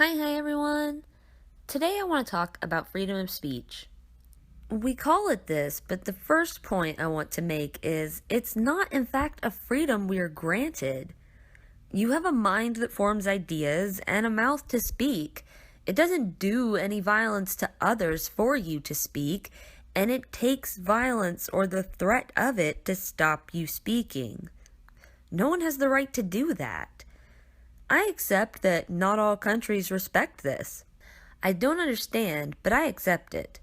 Hi everyone! Today I want to talk about freedom of speech. We call it this, but the first point I want to make is it's not in fact a freedom we are granted. You have a mind that forms ideas and a mouth to speak. It doesn't do any violence to others for you to speak, and it takes violence or the threat of it to stop you speaking. No one has the right to do that. I accept that not all countries respect this. I don't understand, but I accept it.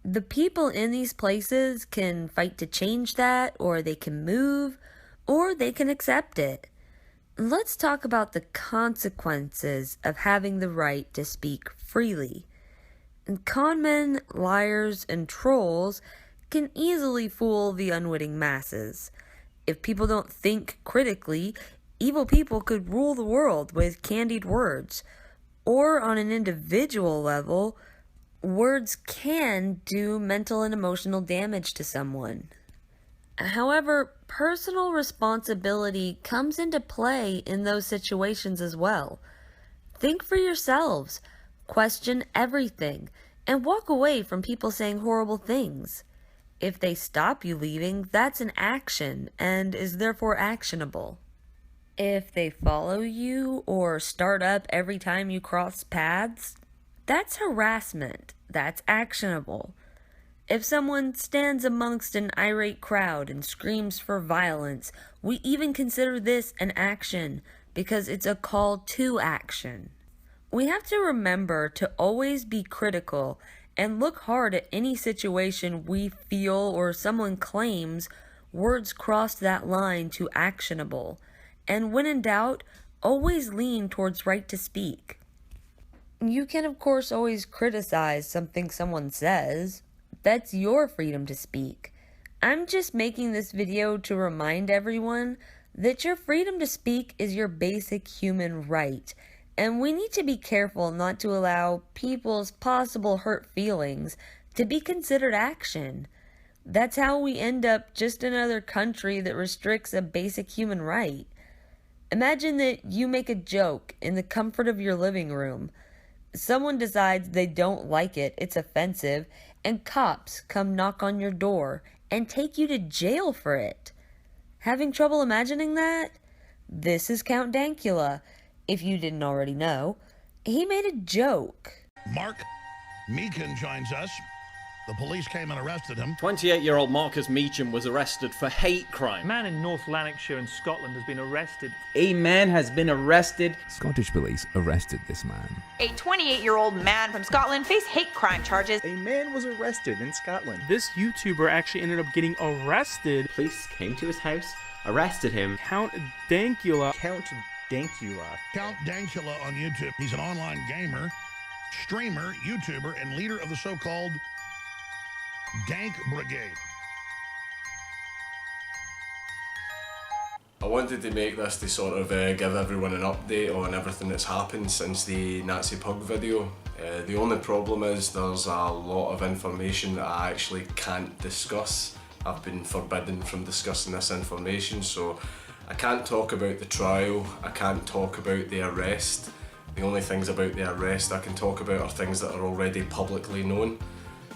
The people in these places can fight to change that, or they can move, or they can accept it. Let's talk about the consequences of having the right to speak freely. Conmen, liars, and trolls can easily fool the unwitting masses. If people don't think critically, evil people could rule the world with candied words. Or on an individual level, words can do mental and emotional damage to someone. However, personal responsibility comes into play in those situations as well. Think for yourselves, question everything, and walk away from people saying horrible things. If they stop you leaving, that's an action and is therefore actionable. If they follow you or start up every time you cross paths, that's harassment. That's actionable. If someone stands amongst an irate crowd and screams for violence, we even consider this an action because it's a call to action. We have to remember to always be critical and look hard at any situation we feel or someone claims words crossed that line to actionable. And when in doubt, always lean towards right to speak. You can, of course, always criticize something someone says. That's your freedom to speak. I'm just making this video to remind everyone that your freedom to speak is your basic human right, and we need to be careful not to allow people's possible hurt feelings to be considered action. That's how we end up just another country that restricts a basic human right. Imagine that you make a joke in the comfort of your living room. Someone decides they don't like it, it's offensive, and cops come knock on your door and take you to jail for it. Having trouble imagining that? This is Count Dankula, if you didn't already know. He made a joke. Mark Meekin joins us. The police came and arrested him. 28-year-old Marcus Meacham was arrested for hate crime. A man in North Lanarkshire in Scotland has been arrested. A man has been arrested. Scottish police arrested this man. A 28-year-old man from Scotland faced hate crime charges. A man was arrested in Scotland. This YouTuber actually ended up getting arrested. Police came to his house, arrested him. Count Dankula. Count Dankula. Count Dankula on YouTube. He's an online gamer, streamer, YouTuber, and leader of the so-called Dank Brigade. I wanted to make this to sort of give everyone an update on everything that's happened since the Nazi pug video. The only problem is there's a lot of information that I actually can't discuss. I've been forbidden from discussing this information, so I can't talk about the trial, I can't talk about the arrest. The only things about the arrest I can talk about are things that are already publicly known.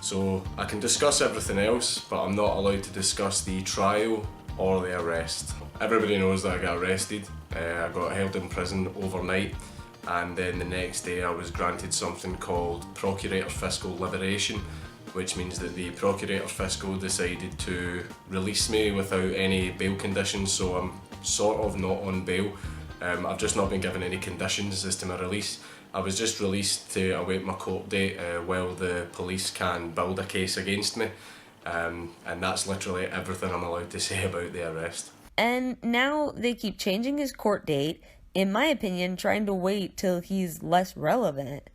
So I can discuss everything else, but I'm not allowed to discuss the trial or the arrest. Everybody knows that I got arrested. I got held in prison overnight, and then the next day I was granted something called Procurator Fiscal Liberation, which means that the Procurator Fiscal decided to release me without any bail conditions, so I'm sort of not on bail. I've just not been given any conditions as to my release. I was just released to await my court date while the police can build a case against me. And that's literally everything I'm allowed to say about the arrest. And now they keep changing his court date, in my opinion, trying to wait till he's less relevant.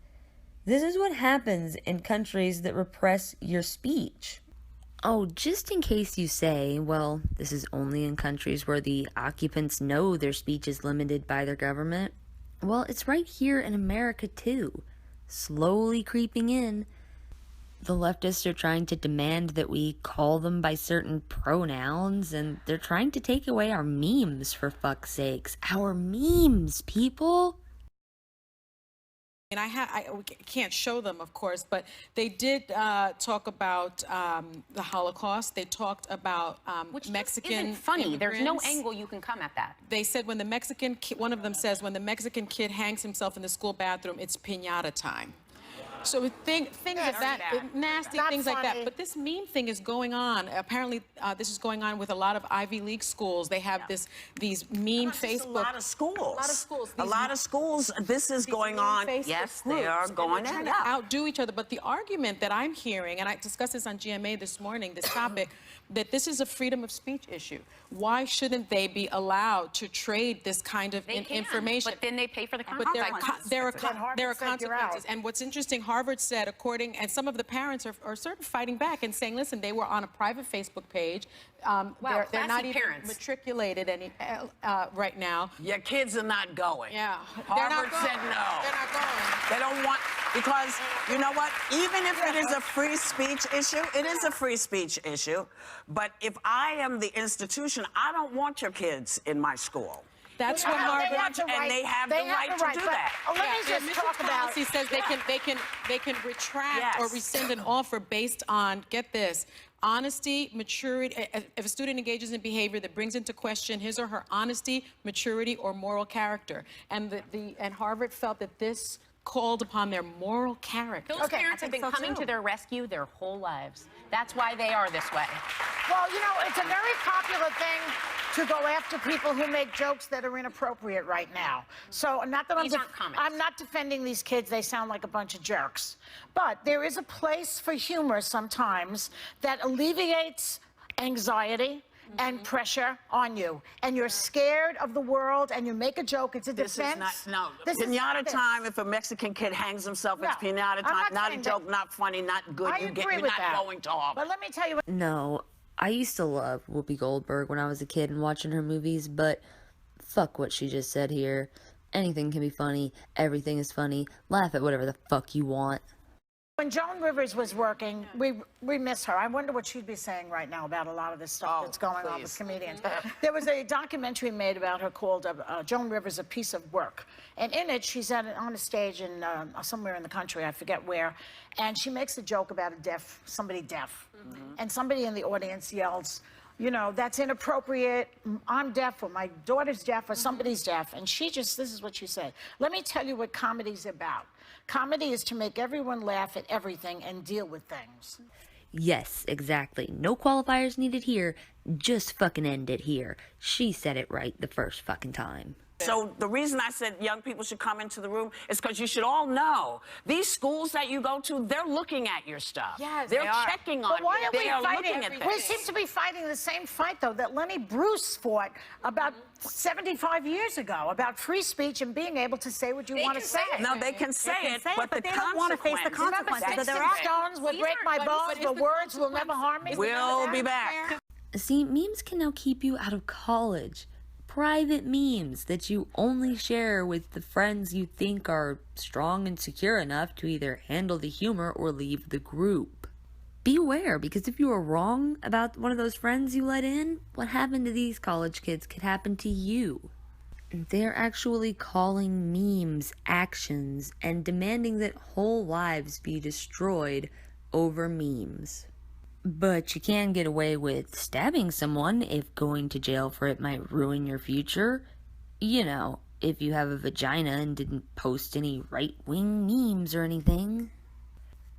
This is what happens in countries that repress your speech. Oh, just in case you say, well, this is only in countries where the occupants know their speech is limited by their government. Well, it's right here in America too, slowly creeping in. The leftists are trying to demand that we call them by certain pronouns, and they're trying to take away our memes, for fuck's sakes. Our memes, people! And we can't show them, of course, but they did talk about the Holocaust. They talked about Which Mexican isn't funny. There's no immigrants. angle you can come at that. They said when the Mexican one of them says, when the Mexican kid hangs himself in the school bathroom, it's piñata time. So things of that, nasty things like that. But this meme thing is going on. Apparently, this is going on with a lot of Ivy League schools. They have these meme Facebook. A lot of schools. A lot of schools. A lot of schools. This is going on. Facebook Yes, groups, they are going and they're trying to outdo each other. But the argument that I'm hearing, and I discussed this on GMA this morning, this topic, that this is a freedom of speech issue. Why shouldn't they be allowed to trade this kind of information? But then they pay for the But there are consequences. And what's interesting, Harvard said, and some of the parents are sort of fighting back and saying, listen, they were on a private Facebook page. They're not even matriculated right now. Your kids are not going. Yeah. Harvard said no. They're not going. They don't want, because you know what? Even if it is a free speech issue, it is a free speech issue. But if I am the institution, I don't want your kids in my school. That's what Harvard and they have the right to do that. Let me just talk about. Policy says they can retract or rescind an offer based on, get this, honesty, maturity. If a student engages in behavior that brings into question his or her honesty, maturity, or moral character, and Harvard felt that this called upon their moral character. Those parents have been coming to their rescue their whole lives. That's why they are this way. Well, you know, it's a very popular thing to go after people who make jokes that are inappropriate right now. So, not that I'm not defending these kids. They sound like a bunch of jerks. But there is a place for humor sometimes that alleviates anxiety and pressure on you, and you're scared of the world, and you make a joke. It's a defense. This is not, pinata time. If a Mexican kid hangs himself, it's pinata time. Not a joke, not funny, not good. You're not going to Harvard. But let me tell you what. No, I used to love Whoopi Goldberg when I was a kid and watching her movies, but fuck what she just said here. Anything can be funny. Everything is funny. Laugh at whatever the fuck you want. When Joan Rivers was working, we miss her. I wonder what she'd be saying right now about a lot of this stuff that's going on with comedians. There was a documentary made about her called Joan Rivers, A Piece of Work. And in it, she's on a stage in somewhere in the country, I forget where, and she makes a joke about somebody deaf. And somebody in the audience yells, you know, that's inappropriate, I'm deaf, or my daughter's deaf, or somebody's deaf. And this is what she said. Let me tell you what comedy's about. Comedy is to make everyone laugh at everything and deal with things. Yes, exactly. No qualifiers needed here. Just fucking end it here. She said it right the first fucking time. So the reason I said young people should come into the room is because you should all know these schools that you go to, they're looking at your stuff. Yes, they're checking on you. Why are they are fighting? looking at that. We seem to be fighting the same fight, though, that Lenny Bruce fought about 75 years ago, about free speech and being able to say what you want to say. No, they can say it, but they don't want to face the consequences. Stones will break my bones, but words will never harm me. We'll be back. See, memes can now keep you out of college. Private memes that you only share with the friends you think are strong and secure enough to either handle the humor or leave the group. Beware, because if you are wrong about one of those friends you let in, what happened to these college kids could happen to you. They're actually calling memes actions and demanding that whole lives be destroyed over memes. But you can get away with stabbing someone if going to jail for it might ruin your future. You know, if you have a vagina and didn't post any right-wing memes or anything.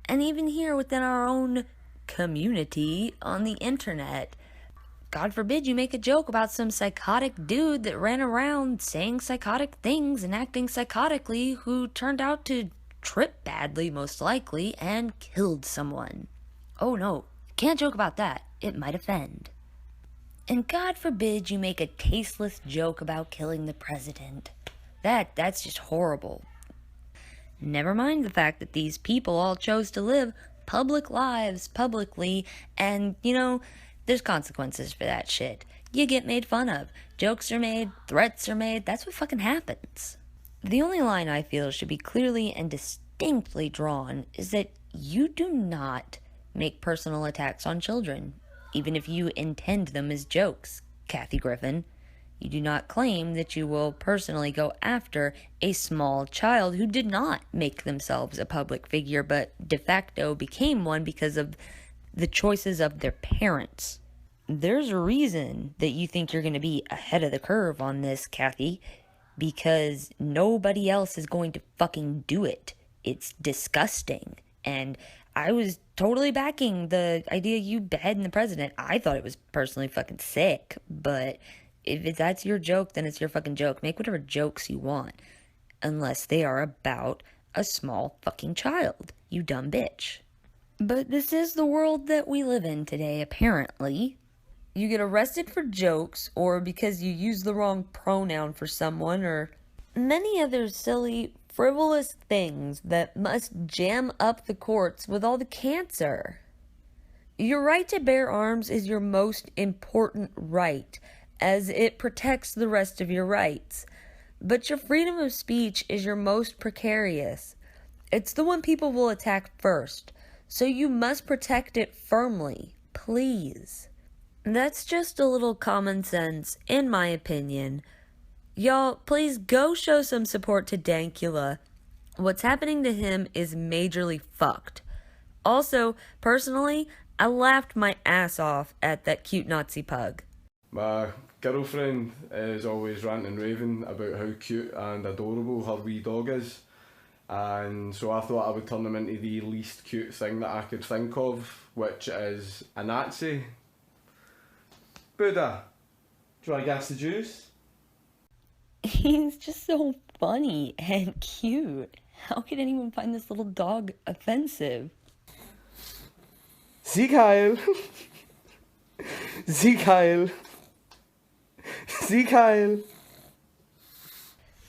And even here within our own community on the internet, God forbid you make a joke about some psychotic dude that ran around saying psychotic things and acting psychotically who turned out to trip badly most likely and killed someone. Oh no. Can't joke about that. It might offend. And God forbid you make a tasteless joke about killing the president. That's just horrible. Never mind the fact that these people all chose to live public lives publicly, and, you know, there's consequences for that shit. You get made fun of. Jokes are made, threats are made. That's what fucking happens. The only line I feel should be clearly and distinctly drawn is that you do not make personal attacks on children, even if you intend them as jokes, Kathy Griffin. You do not claim that you will personally go after a small child who did not make themselves a public figure, but de facto became one because of the choices of their parents. There's a reason that you think you're going to be ahead of the curve on this, Kathy, because nobody else is going to fucking do it. It's disgusting. And I was totally backing the idea you beheading the president. I thought it was personally fucking sick, but if that's your joke, then it's your fucking joke. Make whatever jokes you want, unless they are about a small fucking child, you dumb bitch. But this is the world that we live in today, apparently. You get arrested for jokes, or because you use the wrong pronoun for someone, or many other silly, frivolous things that must jam up the courts with all the cancer. Your right to bear arms is your most important right, as it protects the rest of your rights. But your freedom of speech is your most precarious. It's the one people will attack first, so you must protect it firmly, please. That's just a little common sense, in my opinion. Y'all, please go show some support to Dankula. What's happening to him is majorly fucked. Also, personally, I laughed my ass off at that cute Nazi pug. My girlfriend is always ranting and raving about how cute and adorable her wee dog is. And so I thought I would turn him into the least cute thing that I could think of, which is a Nazi. Buddha, do you want to gas the juice? He's just so funny and cute. How could anyone find this little dog offensive? Sieg Heil! Sieg Heil! Sieg Heil!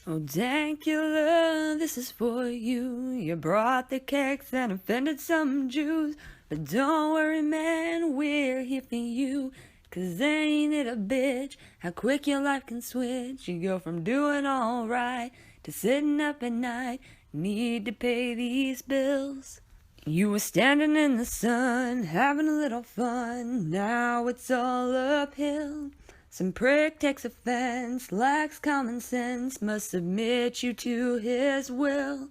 Oh, Dankula, this is for you. You brought the cakes and offended some Jews. But don't worry, man, we're here for you. 'Cause ain't it a bitch how quick your life can switch? You go from doing alright to sitting up at night. Need to pay these bills. You were standing in the sun, having a little fun. Now it's all uphill. Some prick takes offense, lacks common sense, must submit you to his will.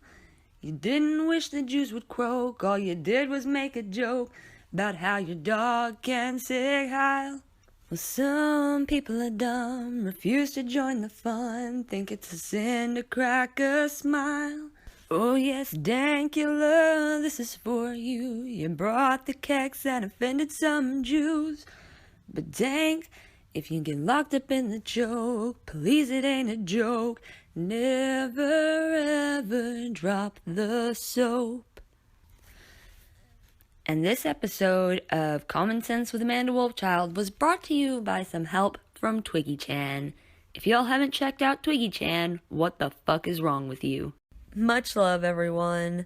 You didn't wish the Jews would croak, all you did was make a joke about how your dog can Sieg Heil. Well, some people are dumb, refuse to join the fun, think it's a sin to crack a smile. Oh yes, Dankula, this is for you. You brought the keks and offended some Jews. But Dank, if you get locked up in the choke, please it ain't a joke. Never ever drop the soap. And this episode of Common Sense with Amanda Wolfchild was brought to you by some help from Twiggy-Chan. If y'all haven't checked out Twiggy-Chan, what the fuck is wrong with you? Much love, everyone.